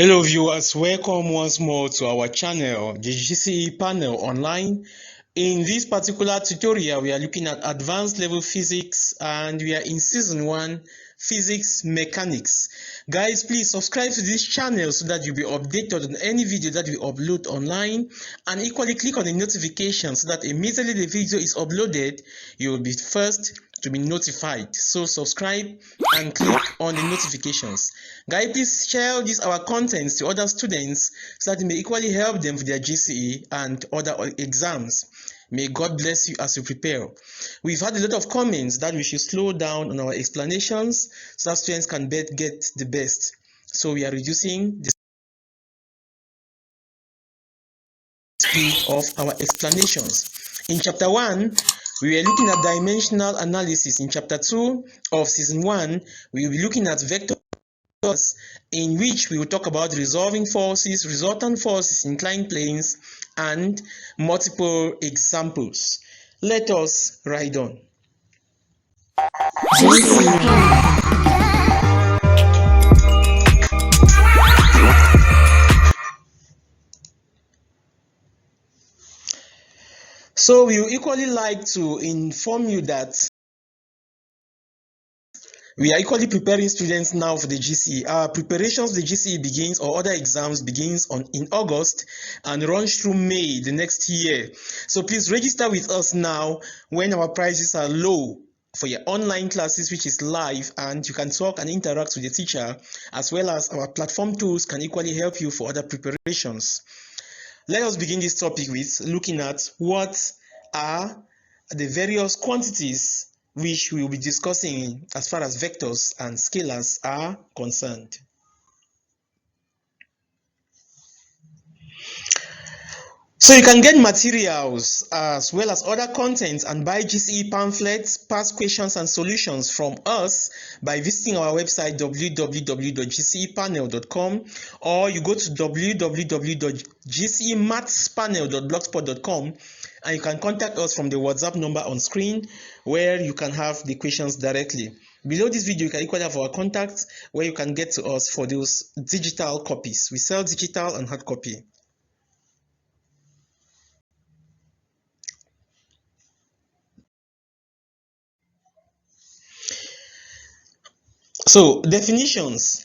Hello viewers, welcome once more to our channel, the GCE panel online. In this particular tutorial, we are looking at advanced level physics and we are in season 1, physics mechanics. Guys, please subscribe to this channel so that you'll be updated on any video that we upload online, and equally click on the notification so that immediately the video is uploaded, you will be first to be notified. So subscribe and click on the notifications. Guys, please share our contents to other students so that it may equally help them with their GCE and other exams. May God bless you as you prepare. We've had a lot of comments that we should slow down on our explanations so that students can get the best. So we are reducing the speed of our explanations. In chapter 1, we were looking at dimensional analysis. In chapter 2 of season 1, we will be looking at vector, in which we will talk about resolving forces, resultant forces, inclined planes, and multiple examples. Let us ride on. So we would equally like to inform you that we are equally preparing students now for the GCE. Our preparations for the GCE begins, or other exams begins in August and runs through May the next year. So please register with us now when our prices are low for your online classes, which is live, and you can talk and interact with the teacher, as well as our platform tools can equally help you for other preparations. Let us begin this topic with looking at what are the various quantities which we will be discussing as far as vectors and scalars are concerned. So you can get materials as well as other contents and buy GCE pamphlets, past questions and solutions from us by visiting our website www.gcepanel.com, or you go to www.gcemathspanel.blogspot.com and you can contact us from the WhatsApp number on screen, where you can have the questions directly. Below this video, you can equally have our contacts where you can get to us for those digital copies. We sell digital and hard copy. So, definitions.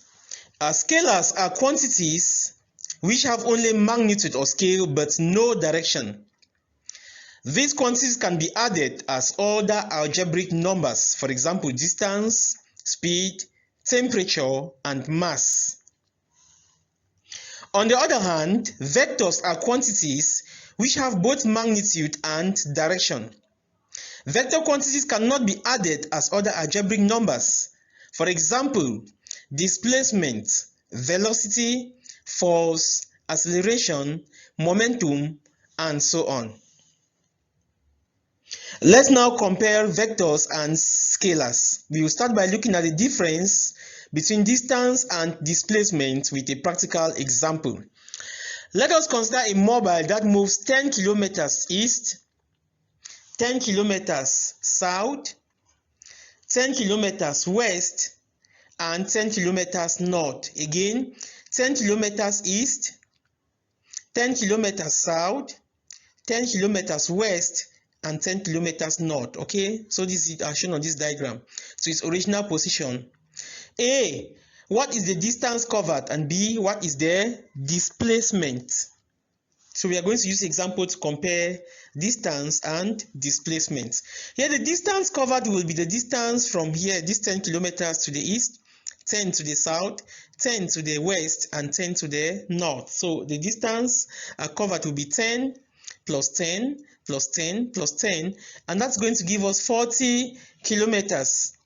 Scalars are quantities which have only magnitude or scale but no direction. These quantities can be added as other algebraic numbers, for example, distance, speed, temperature, and mass. On the other hand, vectors are quantities which have both magnitude and direction. Vector quantities cannot be added as other algebraic numbers. For example, displacement, velocity, force, acceleration, momentum, and so on. Let's now compare vectors and scalars. We will start by looking at the difference between distance and displacement with a practical example. Let us consider a mobile that moves 10 kilometers east, 10 kilometers south, 10 kilometers west, and 10 kilometers north. Again, 10 kilometers east, 10 kilometers south, 10 kilometers west, and 10 kilometers north. Okay, so this is shown on this diagram. So its original position. A, what is the distance covered? And B, what is the displacement? So we are going to use example to compare distance and displacement. Here the distance covered will be the distance from here, this 10 kilometers to the east, 10 to the south, 10 to the west, and 10 to the north. So the distance covered will be 10 plus 10 plus 10 plus 10, and that's going to give us 40 kilometers.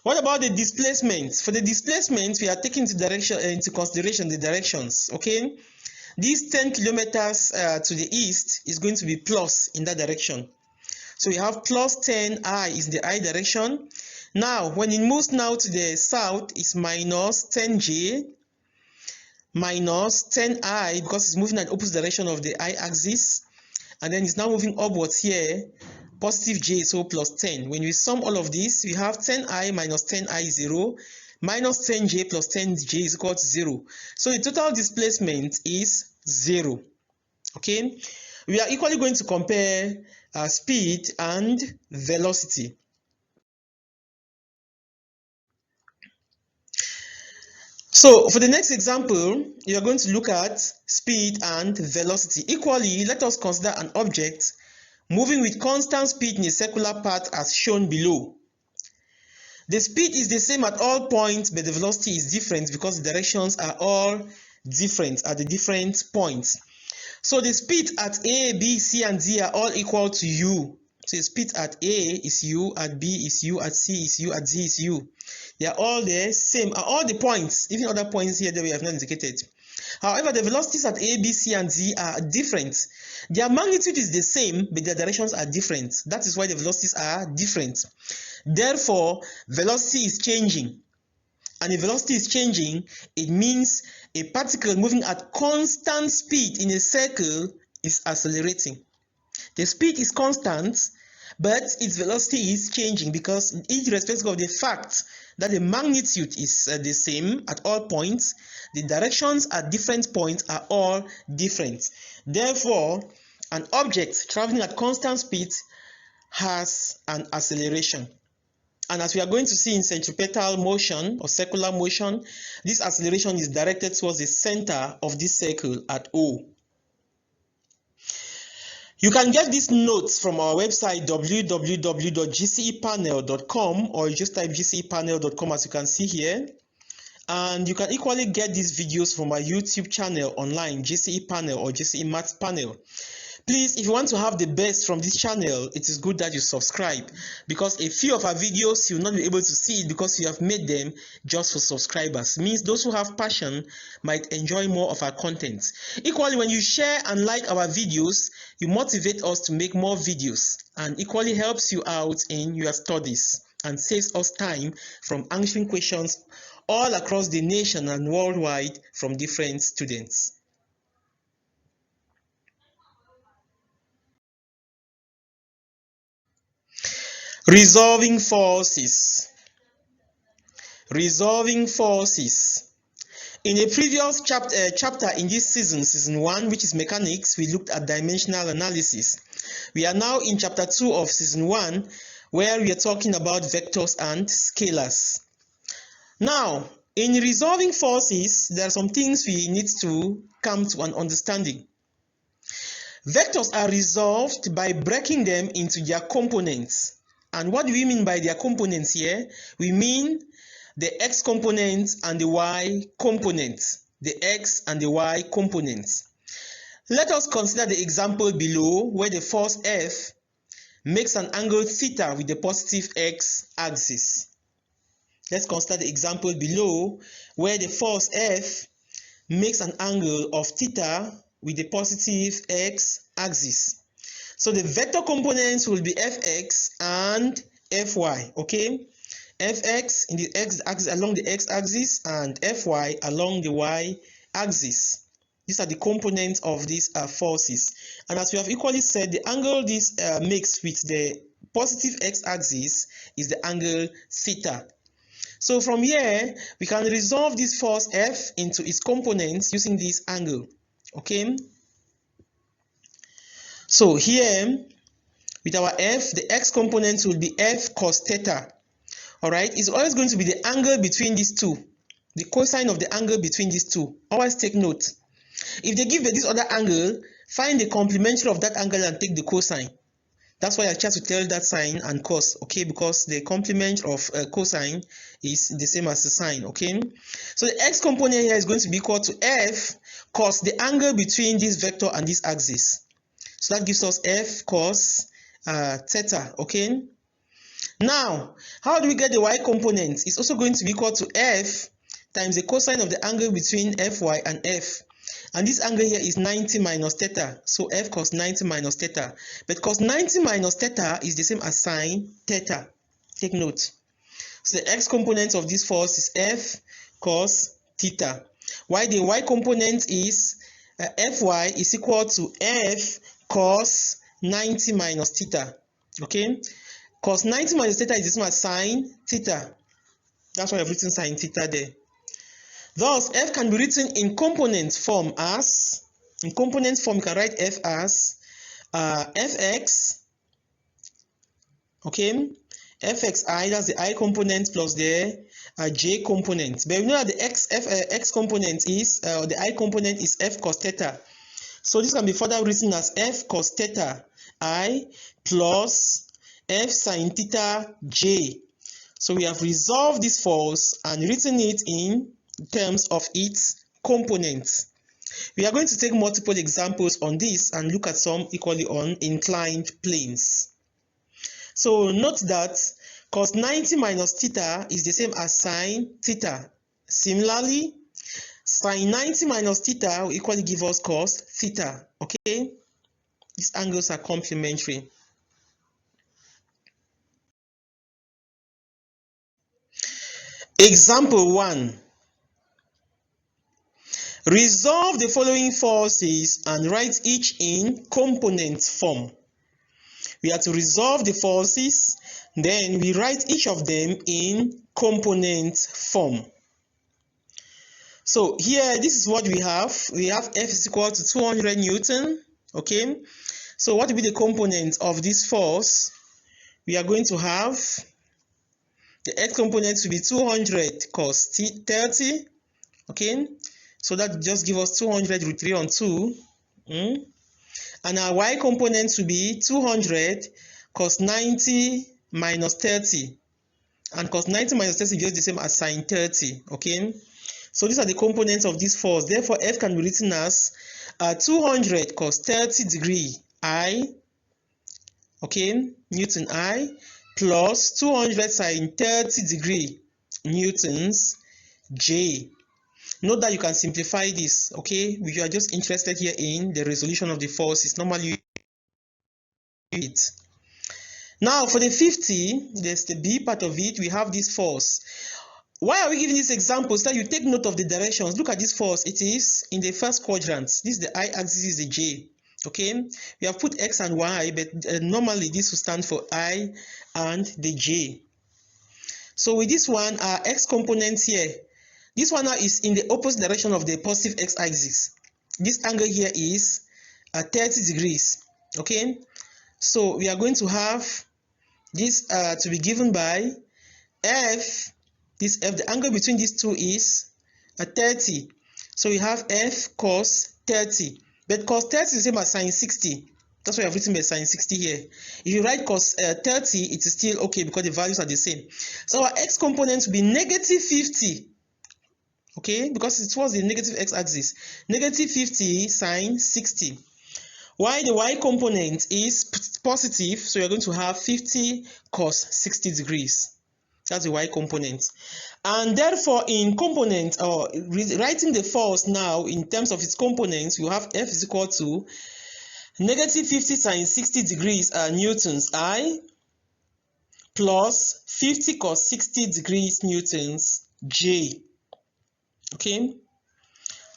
What about the displacement? For the displacement, we are taking into consideration the directions. Okay, this 10 kilometers to the east is going to be plus in that direction. So we have plus 10i is the I direction. Now, when it moves now to the south, it's minus 10j minus 10i, because it's moving in the opposite direction of the I-axis. And then it's now moving upwards here, positive j, so plus 10. When we sum all of this, we have 10i minus 10i 0, minus 10j plus 10j is equal to 0. So the total displacement is 0. Okay, we are equally going to compare speed and velocity. So for the next example, you are going to look at speed and velocity. Equally, let us consider an object moving with constant speed in a circular path as shown below. The speed is the same at all points, but the velocity is different because the directions are all different at the different points. So the speed at A, B, C, and D are all equal to u. So the speed at A is u, at B is u, at C is u, at D is u. They are all the same at all the points, even other points here that we have not indicated. However, the velocities at A, B, C, and D are different. Their magnitude is the same, but their directions are different. That is why the velocities are different. Therefore, velocity is changing. And if velocity is changing, it means a particle moving at constant speed in a circle is accelerating. The speed is constant, but its velocity is changing because irrespective of the fact that the magnitude is the same at all points, the directions at different points are all different. Therefore, an object traveling at constant speed has an acceleration. And as we are going to see in centripetal motion or circular motion, this acceleration is directed towards the center of this circle at O. You can get these notes from our website www.gcepanel.com, or you just type gcepanel.com as you can see here. And you can equally get these videos from our YouTube channel online, GCE Panel or GCE Maths Panel. Please, if you want to have the best from this channel, it is good that you subscribe, because a few of our videos you will not be able to see it because you have made them just for subscribers. It means those who have passion might enjoy more of our content. Equally, when you share and like our videos, you motivate us to make more videos, and equally helps you out in your studies and saves us time from answering questions all across the nation and worldwide from different students. Resolving forces. Resolving forces. In a previous chapter in this season 1, which is mechanics, we looked at dimensional analysis. We are now in chapter 2 of season 1, where we are talking about vectors and scalars. Now, in resolving forces, there are some things we need to come to an understanding. Vectors are resolved by breaking them into their components. And what do we mean by their components here? We mean the x component and the y component. The x and the y components. Let us consider the example below where the force F makes an angle theta with the positive x-axis. Let's consider the example below where the force F makes an angle of theta with the positive x-axis. So the vector components will be fx and fy, okay? Fx in the x-axis along the x-axis and fy along the y-axis. These are the components of these forces. And as we have equally said, the angle this makes with the positive x-axis is the angle theta. So from here, we can resolve this force F into its components using this angle, okay? So here, with our F, the x component will be F cos theta. All right, it's always going to be the angle between these two, the cosine of the angle between these two. Always take note. If they give this other angle, find the complementary of that angle and take the cosine. That's why I try to tell that sine and cos, okay, because the complement of cosine is the same as the sine, okay? So the x component here is going to be equal to F cos the angle between this vector and this axis. So that gives us F cos theta, okay? Now, how do we get the y component? It's also going to be equal to F times the cosine of the angle between Fy and F. And this angle here is 90 minus theta. So F cos 90 minus theta. But cos 90 minus theta is the same as sine theta. Take note. So the x component of this force is F cos theta. While the y component is Fy is equal to F cos 90 minus theta. Okay? Cos 90 minus theta is the same as sine theta. That's why I've written sine theta there. Thus, f can be written in component form as, you can write f as fx, okay, fxi, that's the I component plus the j component. But we know that the x component is, the I component is f cos theta. So this can be further written as f cos theta I plus f sin theta j. So we have resolved this force and written it in terms of its components. We are going to take multiple examples on this and look at some equally on inclined planes. So note that cos 90 minus theta is the same as sine theta. Similarly, sine 90 minus theta will equally give us cos theta. Okay, these angles are complementary. Example 1. Resolve the following forces and write each in component form. We have to resolve the forces, then we write each of them in component form. So here, this is what we have. We have F is equal to 200 Newton. Okay. So what will be the component of this force? We are going to have the X component to be 200 cos 30. Okay. So that just gives us 200 root 3 on 2. And our Y component to be 200 cos 90 minus 30. And cos 90 minus 30 is just the same as sine 30. Okay. So these are the components of this force. Therefore, F can be written as 200 cos 30 degree I, okay, Newton I, plus 200 sine 30 degree Newtons J. Note that you can simplify this, okay? We are just interested here in the resolution of the forces. Normally, it. Now, for the 50, there's the B part of it. We have this force. Why are we giving these examples? So that you take note of the directions. Look at this force. It is in the first quadrant. This is the I-axis, is the J. Okay, we have put X and Y, but normally this will stand for I and the J. So with this one, our X component here, this one now is in the opposite direction of the positive X-axis. This angle here is 30 degrees. Okay, so we are going to have this to be given by F. This F, the angle between these two is 30. So we have F cos 30. But cos 30 is the same as sine 60. That's why I've written by sine 60 here. If you write cos 30, it is still okay because the values are the same. So our X component will be negative 50. Okay, because it was the negative X-axis. Negative 50 sine 60. While the Y component is positive, so you're going to have 50 cos 60 degrees. That's the Y component. And therefore, in component, or writing the force now in terms of its components, you have F is equal to negative 50 sine 60 degrees Newtons I plus 50 cos 60 degrees Newtons J. Okay.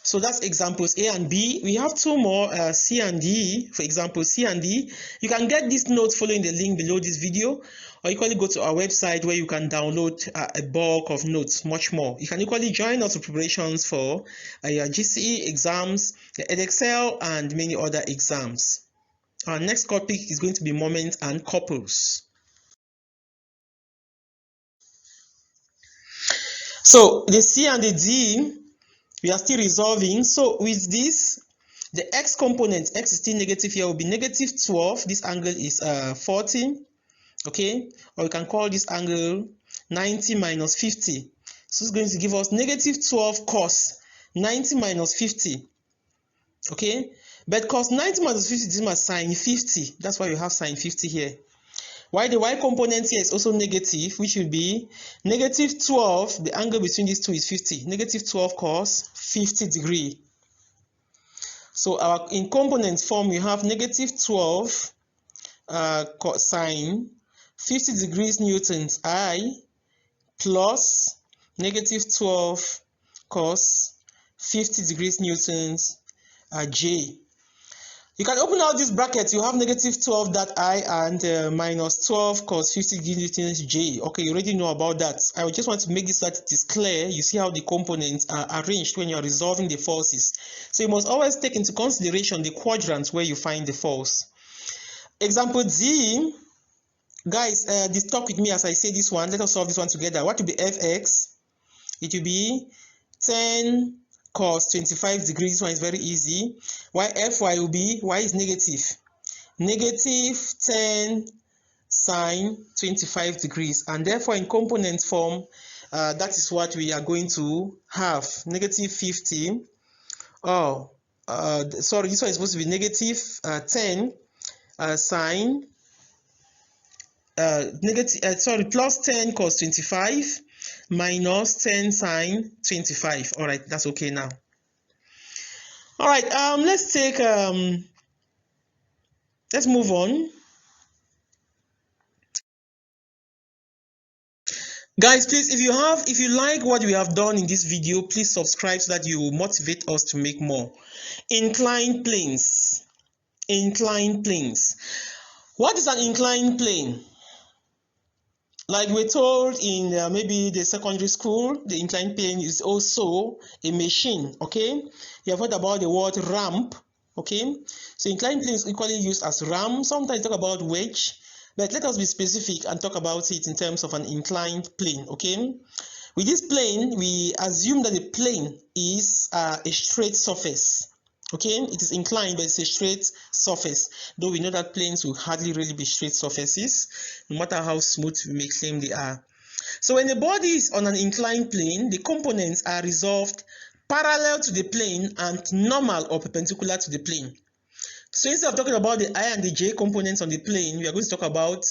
So that's examples A and B. We have two more, C and D. For example, C and D. You can get this note following the link below this video, or equally go to our website where you can download a bulk of notes, much more. You can equally join us for preparations for your GCE exams, the Edexcel, and many other exams. Our next topic is going to be moments and couples. So the C and the D, we are still resolving. So with this, the X component, X is still negative here, will be negative 12. This angle is 40. Okay, or we can call this angle 90 minus 50. So it's going to give us negative 12 cos 90 minus 50. Okay, but cos 90 minus 50 is my sine 50. That's why you have sine 50 here. While the Y component here is also negative, which will be negative 12. The angle between these two is 50. Negative 12 cos 50 degree. So our in component form, we have negative 12 sine 50 degrees Newtons I plus negative 12 cos 50 degrees Newtons J. You can open out this bracket. You have negative 12 that I and minus 12 cos 50 kilonewtons J. Okay, you already know about that. I just want to make this so that it is clear. You see how the components are arranged when you are resolving the forces. So you must always take into consideration the quadrants where you find the force. Example D. Guys, this talk with me as I say this one. Let us solve this one together. What will be Fx? It will be 10 cos 25 degrees. This one is very easy. Why Fy will be, y is negative 10 sine 25 degrees. And therefore, in component form, that is what we are going to have. Negative 50. Oh, sorry, this one is supposed to be negative 10 sine plus 10 cos 25 minus 10 sine 25. All right, that's okay now. All right, let's move on. Guys, please, if you like what we have done in this video, please subscribe so that you will motivate us to make more. Inclined planes. Inclined planes. What is an inclined plane? Like we're told in maybe the secondary school, the inclined plane is also a machine, okay? You have heard about the word ramp, okay? So inclined plane is equally used as ramp. Sometimes talk about wedge, but let us be specific and talk about it in terms of an inclined plane, okay? With this plane, we assume that the plane is a straight surface. Okay, it is inclined, but it's a straight surface. Though we know that planes will hardly really be straight surfaces, no matter how smooth we may claim they are. So when the body is on an inclined plane, the components are resolved parallel to the plane and normal or perpendicular to the plane. So instead of talking about the I and the J components on the plane, we are going to talk about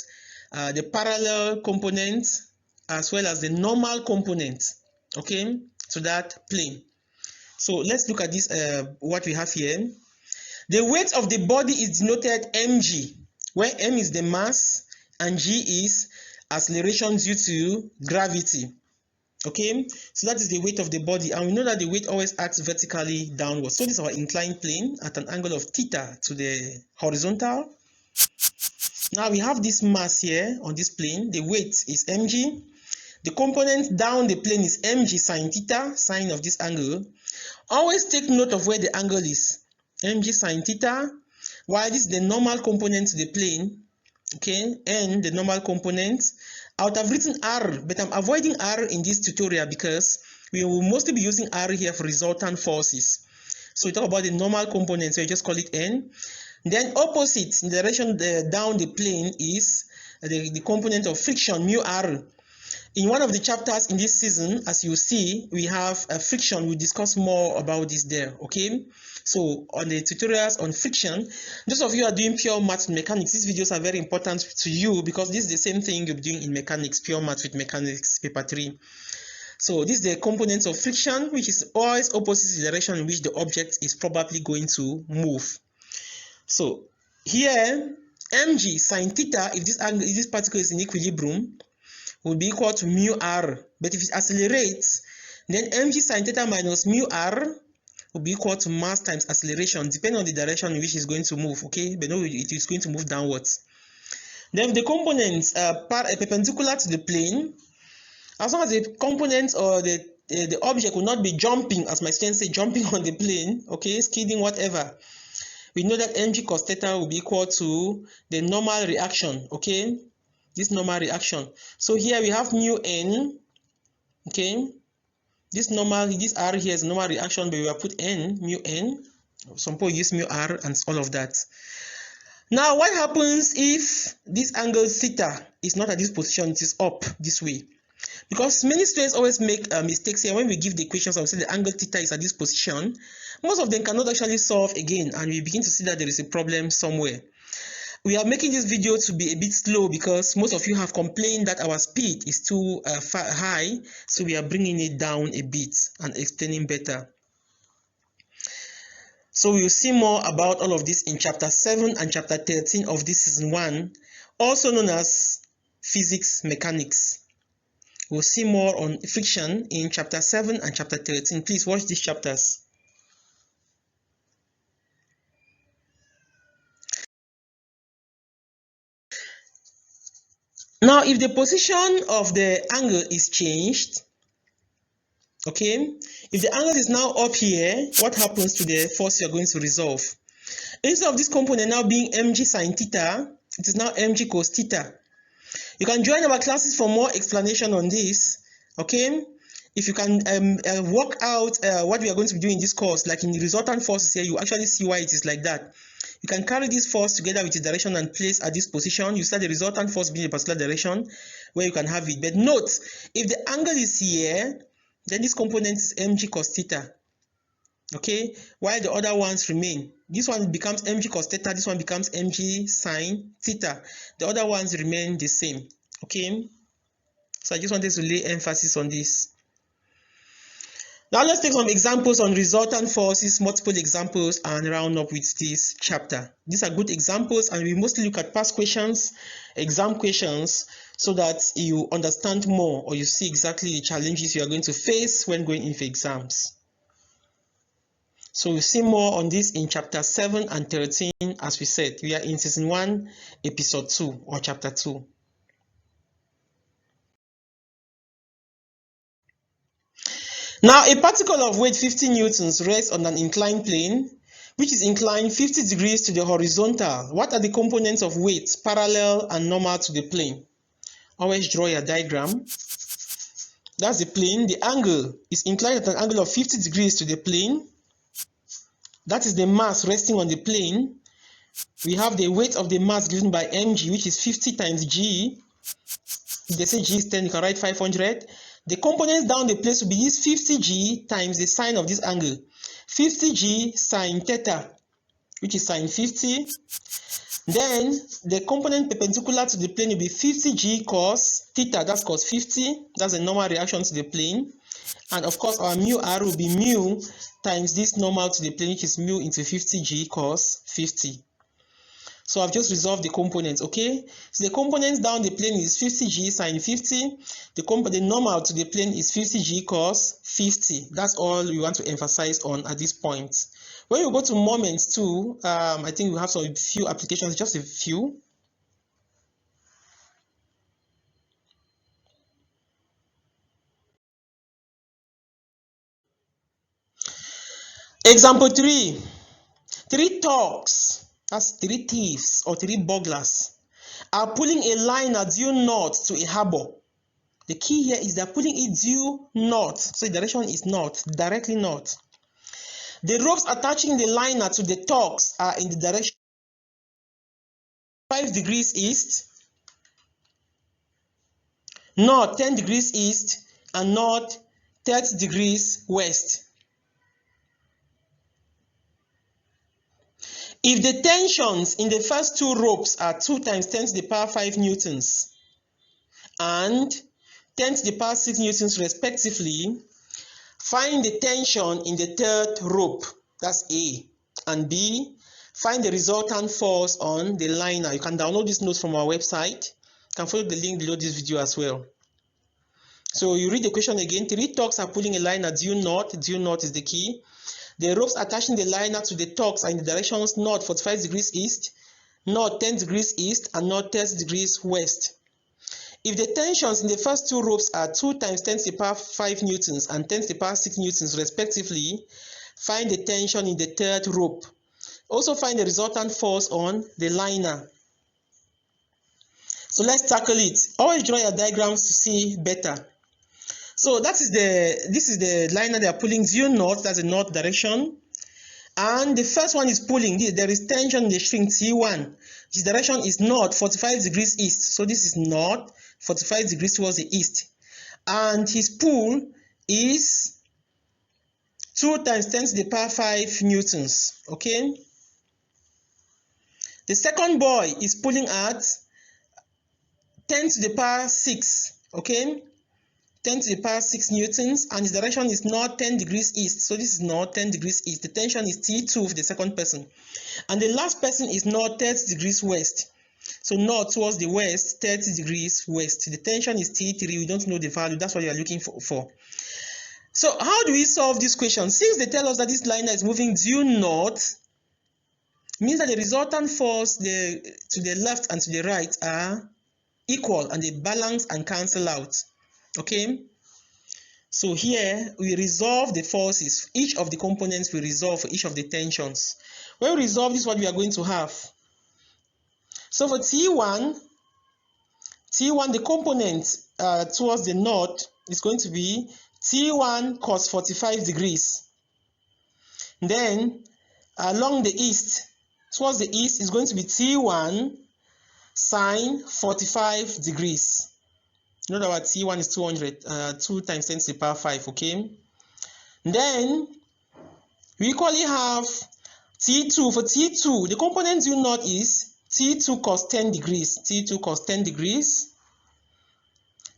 the parallel component as well as the normal component, okay, to that plane. So let's look at this, what we have here. The weight of the body is denoted mg, where m is the mass and g is acceleration due to gravity. Okay, so that is the weight of the body, and we know that the weight always acts vertically downwards. So this is our inclined plane at an angle of theta to the horizontal. Now we have this mass here on this plane. The weight is mg. The component down the plane is mg sine theta, sine of this angle. Always take note of where the angle is. Mg sine theta, while this is the normal component to the plane, okay, and the normal component. I would have written R, but I'm avoiding R in this tutorial because we will mostly be using R here for resultant forces. So we talk about the normal component, so we just call it N. Then opposite, in the direction down the plane, is the component of friction, mu R. In one of the chapters in this season, as you see, we have friction. We'll discuss more about this there, okay? So on the tutorials on friction, those of you who are doing pure maths with mechanics, these videos are very important to you because this is the same thing you're doing in mechanics, pure maths with mechanics, paper 3. So this is the components of friction, which is always opposite to the direction in which the object is probably going to move. So here, mg sine theta, if this particle is in equilibrium, will be equal to mu r. But if it accelerates, then mg sine theta minus mu r will be equal to mass times acceleration, depending on the direction in which it's going to move, okay? But no, it is going to move downwards. Then the components are perpendicular to the plane. As long as the components or the object will not be jumping, as my students say, jumping on the plane, okay, skidding, whatever, we know that mg cos theta will be equal to the normal reaction, okay? This normal reaction. So here we have mu n, okay? This R here is normal reaction, but we will put n, mu n. Some people use mu r and all of that. Now, what happens if this angle theta is not at this position, it is up this way? Because many students always make mistakes here when we give the equations and we say the angle theta is at this position. Most of them cannot actually solve again, and we begin to see that there is a problem somewhere. We are making this video to be a bit slow because most of you have complained that our speed is too high, so we are bringing it down a bit and explaining better. So we will see more about all of this in chapter 7 and chapter 13 of this season 1, also known as physics mechanics. We'll see more on friction in chapter 7 and chapter 13. Please watch these chapters. Now, if the position of the angle is changed, okay, if the angle is now up here, what happens to the force you're going to resolve? Instead of this component now being mg sine theta, it is now mg cos theta. You can join our classes for more explanation on this, okay? If you can work out what we are going to be doing in this course, like in the resultant forces here, you actually see why it is like that. You can carry this force together with its direction and place at this position. You start the resultant force being a particular direction where you can have it. But note, if the angle is here, then this component is mg cos theta, okay, while the other ones remain. This one becomes mg cos theta, this one becomes mg sine theta. The other ones remain the same, okay? So I just wanted to lay emphasis on this. Now let's take some examples on resultant forces, multiple examples, and round up with this chapter. These are good examples, and we mostly look at past questions, exam questions, so that you understand more or you see exactly the challenges you are going to face when going in for exams. So we'll see more on this in chapter 7 and 13. As we said, we are in season 1, episode 2 or chapter 2. Now, a particle of weight 50 newtons rests on an inclined plane, which is inclined 50 degrees to the horizontal. What are the components of weight, parallel and normal to the plane? Always draw your diagram. That's the plane. The angle is inclined at an angle of 50 degrees to the plane. That is the mass resting on the plane. We have the weight of the mass given by mg, which is 50 times g. If they say g is 10, you can write 500. The components down the place will be this 50g times the sine of this angle. 50g sine theta, which is sine 50. Then the component perpendicular to the plane will be 50g cos theta, that's cos 50. That's a normal reaction to the plane. And of course, our mu r will be mu times this normal to the plane, which is mu into 50g cos 50. So I've just resolved the components, okay? So the components down the plane is 50g sine 50. The normal to the plane is 50g cos 50. That's all we want to emphasize on at this point. When you go to moments too, I think we have some few applications, just a few. Example 3. 3 thugs, that's 3 thieves or 3 burglars, are pulling a liner due north to a harbor. The key here is they're pulling it due north, so the direction is north, directly north. The ropes attaching the liner to the thugs are in the direction 5 degrees east, north 10 degrees east, and north 30 degrees west. If the tensions in the first 2 ropes are 2 times 10 to the power 5 newtons and 10 to the power 6 newtons respectively, find the tension in the third rope, that's A, and B, find the resultant force on the liner. You can download these notes from our website. You can follow the link below this video as well. So you read the question again. 3 thugs are pulling a liner due north is the key. The ropes attaching the liner to the thugs are in the directions north 45 degrees east, north 10 degrees east, and north 30 degrees west. If the tensions in the first 2 ropes are 2 times 10 to the power 5 newtons and 10 to the power 6 newtons respectively, find the tension in the third rope. Also find the resultant force on the liner. So let's tackle it. Always draw your diagrams to see better. So this is the liner they are pulling due north, that's the north direction. And the first one is pulling. There is tension in the string T1. His direction is north, 45 degrees east. So this is north, 45 degrees towards the east. And his pull is 2 times 10 to the power 5 newtons. Okay. The second boy is pulling at 10 to the power 6. Okay. 10 to the power 6 newtons, and his direction is north 10 degrees east. So this is north 10 degrees east. The tension is T2 for the second person. And the last person is north 30 degrees west. So north towards the west, 30 degrees west. The tension is T3. We don't know the value. That's what you are looking for. So how do we solve this question? Since they tell us that this liner is moving due north, means that the resultant force to the left and to the right are equal and they balance and cancel out. Okay, so here we resolve the forces. Each of the components we resolve for each of the tensions. When we resolve, this is what we are going to have. So for T1, the component towards the north is going to be T1 cos 45 degrees. Then along the east, towards the east, is going to be T1 sine 45 degrees. You know that our T1 is 200, 2 times 10 to the power 5, okay? Then we equally have T2. For T2, the component due north is T2 cos 10 degrees. T2 cos 10 degrees.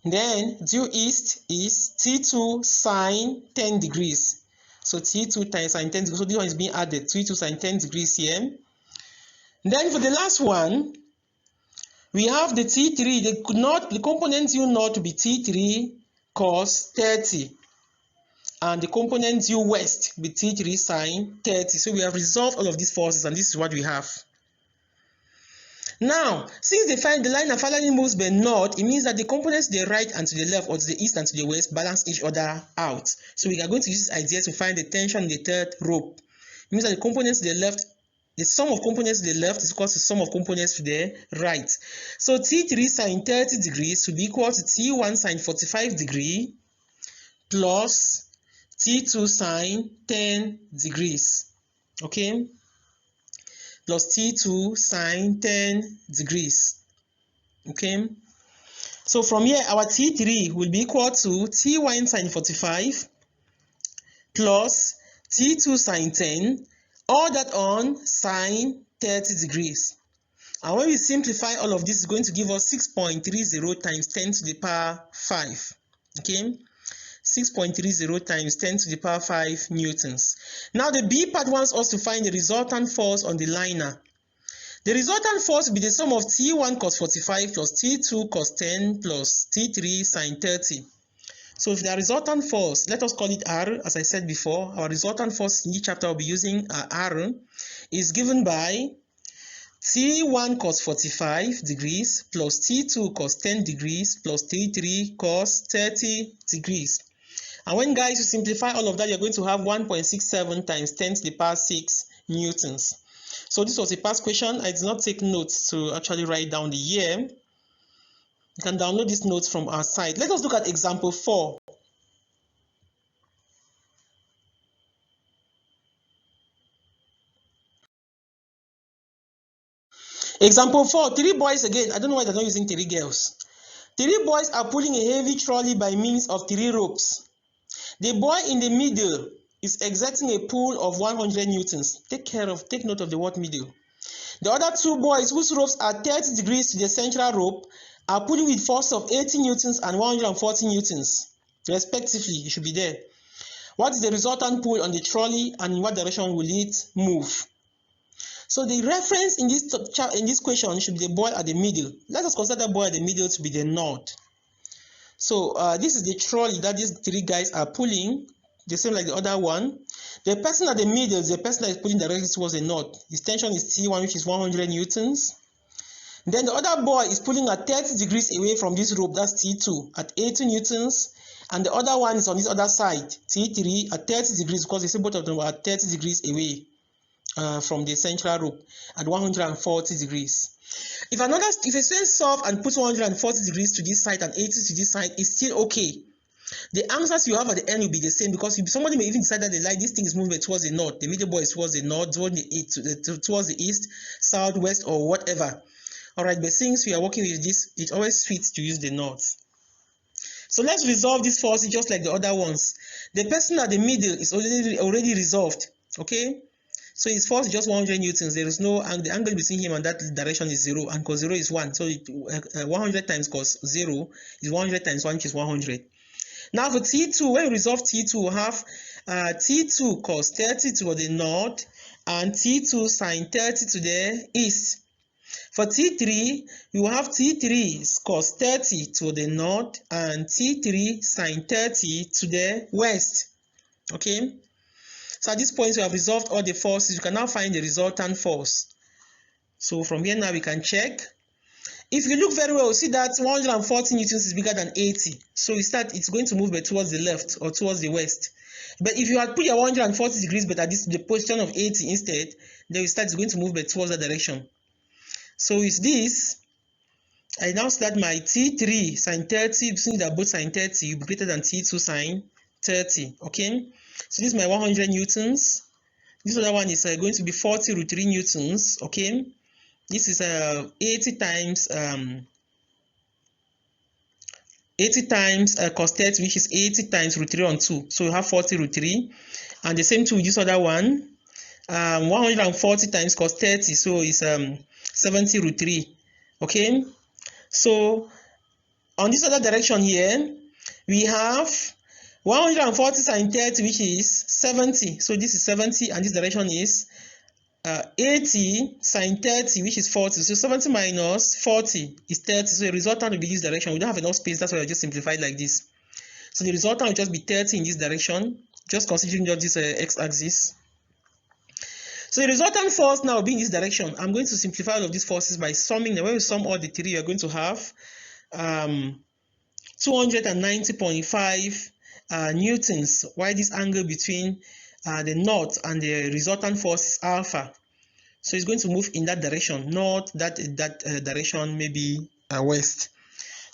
Then due east is T2 sine 10 degrees. So T2 times sine 10 degrees. So this one is being added. T2 sine 10 degrees here. Then for the last one, we have the T3. The component due north to be T3 cos 30. And the component due west be T3 sine 30. So we have resolved all of these forces, and this is what we have. Now, since the line of finally moves by north, it means that the components to the right and to the left, or to the east and to the west, balance each other out. So we are going to use this idea to find the tension in the third rope. It means that the components to the left, the sum of components to the left is equal to the sum of components to the right. So T3 sine 30 degrees will be equal to T1 sine 45 degrees plus T2 sine 10 degrees. Okay? Plus T2 sine 10 degrees. Okay? So from here, our T3 will be equal to T1 sine 45 plus T2 sine 10, all that on sine 30 degrees. And when we simplify all of this, it's going to give us 6.30 times 10 to the power 5. Okay? 6.30 times 10 to the power 5 newtons. Now the B part wants us to find the resultant force on the liner. The resultant force will be the sum of T1 cos 45 plus T2 cos 10 plus T3 sine 30. So if the resultant force, let us call it R, as I said before, our resultant force in this chapter will be using R, is given by T1 cos 45 degrees plus T2 cos 10 degrees plus T3 cos 30 degrees. And when guys you simplify all of that, you're going to have 1.67 times 10 to the power 6 newtons. So this was a past question. I did not take notes to actually write down the year. You can download these notes from our site. Let us look at example 4. Example 4, 3 boys again. I don't know why they're not using 3 girls. 3 boys are pulling a heavy trolley by means of 3 ropes. The boy in the middle is exerting a pull of 100 newtons. Take note of the word middle. The other 2 boys whose ropes are 30 degrees to the central rope are pulling with force of 80 newtons and 140 newtons, respectively. It should be there. What is the resultant pull on the trolley, and in what direction will it move? So the reference in this question should be the boy at the middle. Let us consider the boy at the middle to be the north. So this is the trolley that these 3 guys are pulling, the same like the other one. The person at the middle is the person that is pulling directly towards the north. His tension is T1, which is 100 newtons. Then the other boy is pulling at 30 degrees away from this rope, that's T2, at 80 newtons. And the other one is on this other side, T3, at 30 degrees, because they say both of them are 30 degrees away from the central rope at 140 degrees. If a student solve and put 140 degrees to this side and 80 to this side, it's still okay. The answers you have at the end will be the same, because somebody may even decide that this thing is moving towards the north, the middle boy is towards the north, towards the east, south, west, or whatever. Alright, but since we are working with this, it's always sweet to use the north. So let's resolve this force just like the other ones. The person at the middle is already resolved. Okay? So his force is just 100 newtons. There is no angle. The angle between him and that direction is 0, and cos 0 is 1. So 100 times cos 0 is 100 times 1, which is 100. Now for T2, when we resolve T2, we'll have T2 cos 30 to the north and T2 sine 30 to the east. For T3, you will have T3 cos 30 to the north and T3 sine 30 to the west. Okay? So at this point, we have resolved all the forces. You can now find the resultant force. So from here now, we can check. If you look very well, see that 140 newtons is bigger than 80. So it's going to move towards the left or towards the west. But if you had put your 140 degrees but at the position of 80 instead, then it's going to move towards that direction. So it's this. I now start my T3 sine 30, since they are both sine 30, will be greater than T2 sine 30. Okay, so this is my 100 newtons. This other one is going to be 40 root 3 newtons. Okay, this is 80 times 80 times cos 30, which is 80 times root 3 on 2. So we have 40 root 3. And the same thing with this other one. 140 times cos 30, so it's 70 root 3. Okay, so on this other direction here, we have 140 sine 30, which is 70. So this is 70, and this direction is 80 sine 30, which is 40. So 70 minus 40 is 30. So the resultant will be this direction. We don't have enough space, that's why I just simplified like this. So the resultant will just be 30 in this direction, just considering just this x-axis. So the resultant force now will be in this direction. I'm going to simplify all of these forces by summing them. When we sum all the three, you're going to have 290.5 newtons, while this angle between the north and the resultant force is alpha. So it's going to move in that direction, not that direction, maybe west.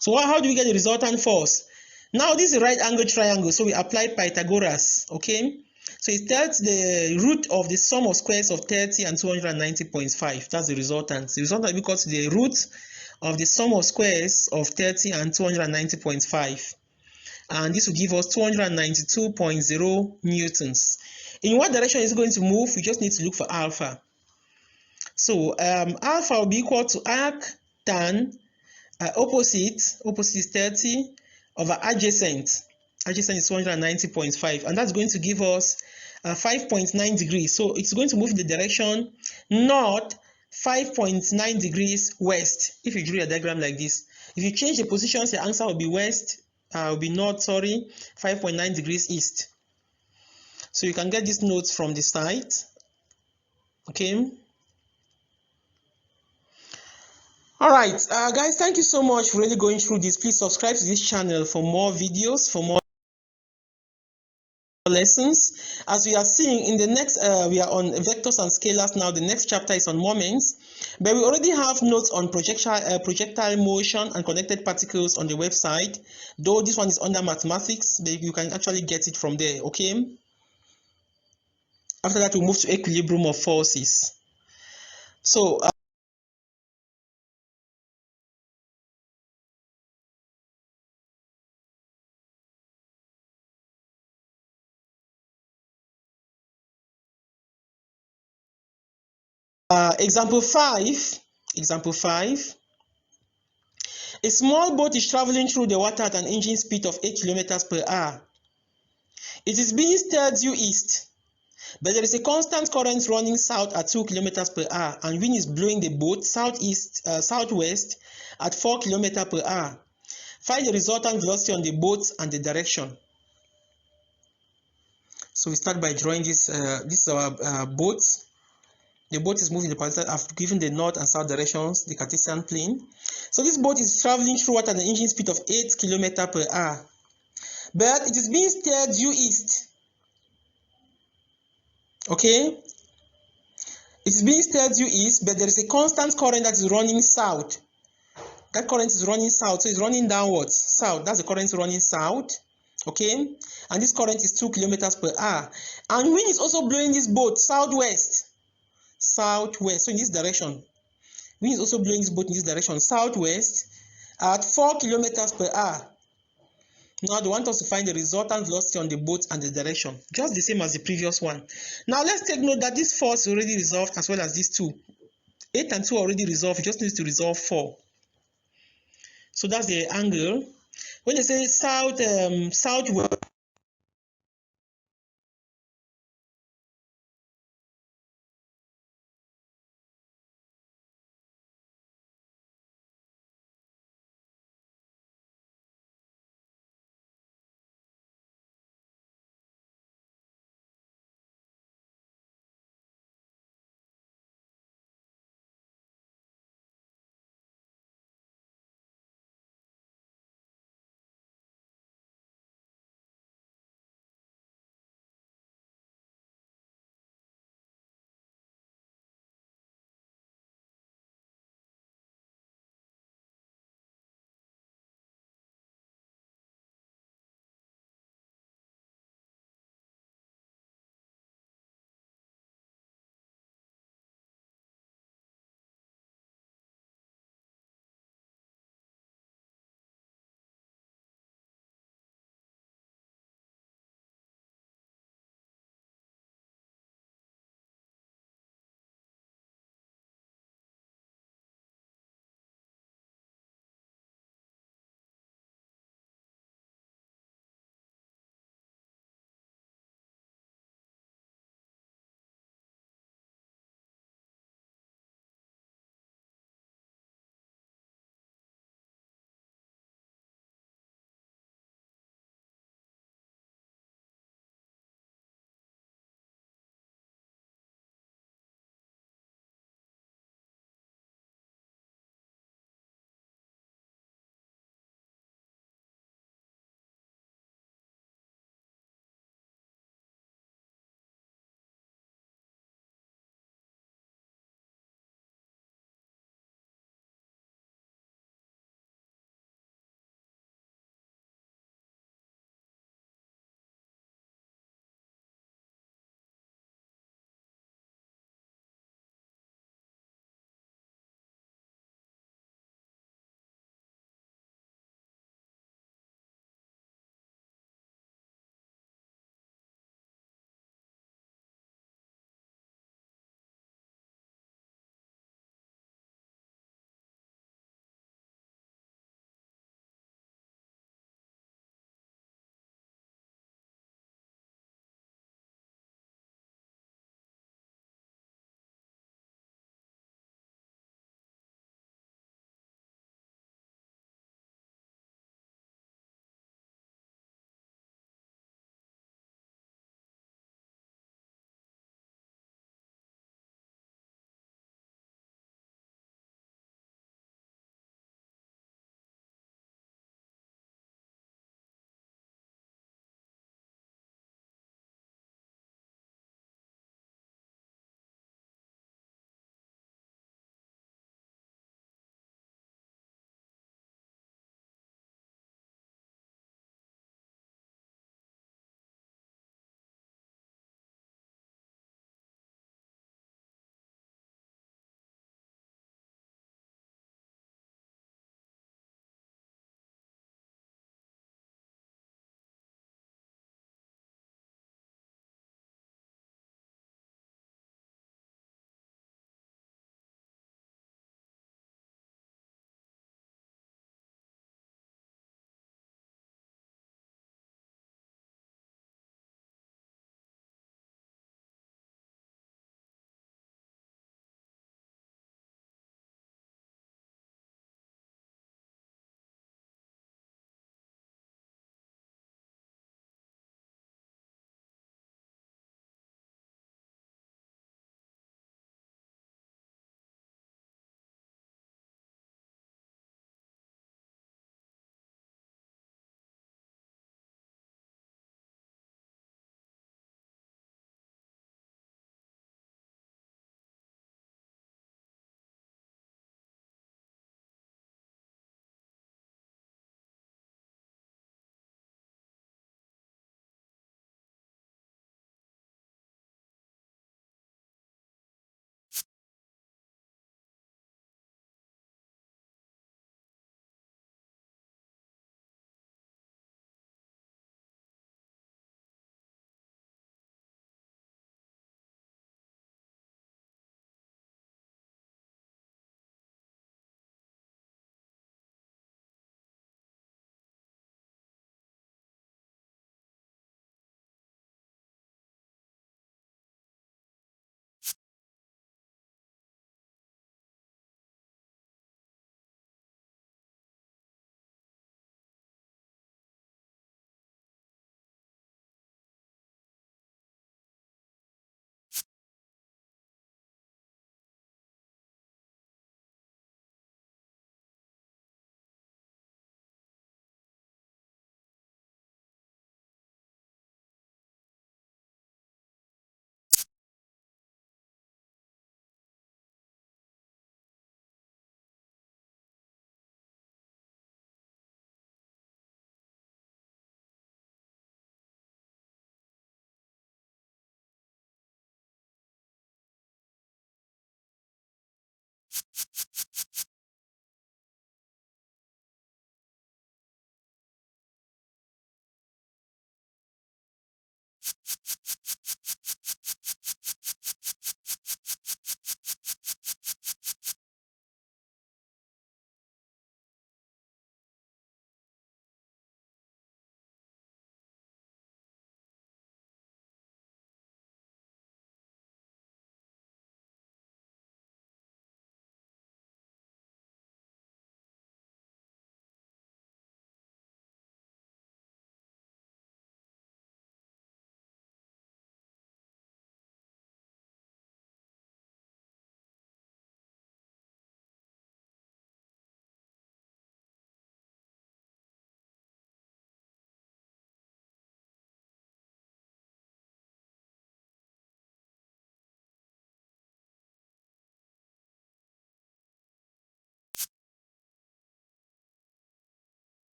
So how do we get the resultant force? Now this is a right angle triangle, so we apply Pythagoras. Okay, so it tells the root of the sum of squares of 30 and 290.5. That's the resultant. The resultant is equal to the root of the sum of squares of 30 and 290.5. And this will give us 292.0 newtons. In what direction is it going to move? We just need to look for alpha. So alpha will be equal to arc tan opposite is 30 over adjacent. Adjacent is 290.5, and that's going to give us 5.9 degrees. So it's going to move in the direction north 5.9 degrees west. If you draw a diagram like this, if you change the positions, the answer will be west, will be north, 5.9 degrees east. So you can get these notes from the site. Okay. All right, guys, thank you so much for really going through this. Please subscribe to this channel for more videos, for more lessons. As we are seeing in the next, we are on vectors and scalars now. The next chapter is on moments, but we already have notes on projectile motion and connected particles on the website. Though this one is under mathematics, but you can actually get it from there. Okay. After that, we move to equilibrium of forces. So. Example 5. A small boat is traveling through the water at an engine speed of 8 kilometers per hour. It is being steered due east, but there is a constant current running south at 2 kilometers per hour, and wind is blowing the boat southwest at 4 kilometers per hour. Find the resultant velocity on the boat and the direction. So we start by drawing this. This is our boat. The boat is moving the position. I've given the north and south directions, the Cartesian plane. So this boat is traveling through water at an engine speed of 8 kilometers per hour. But it is being steered due east. Okay? It is being steered due east, but there is a constant current that is running south. That current is running south, so it's running downwards. South, that's the current running south. Okay? And this current is 2 kilometers per hour. And wind is also blowing this boat southwest. Southwest, so in this direction. Wind is also blowing this boat in this direction, southwest, at 4 kilometers per hour. Now they want us to find the resultant velocity on the boat and the direction, just the same as the previous one. Now let's take note that this force is already resolved as well as these two. 8 and 2 are already resolved, you just need to resolve 4. So that's the angle. When they say southwest,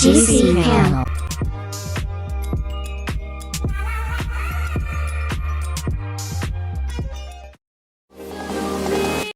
GC panel.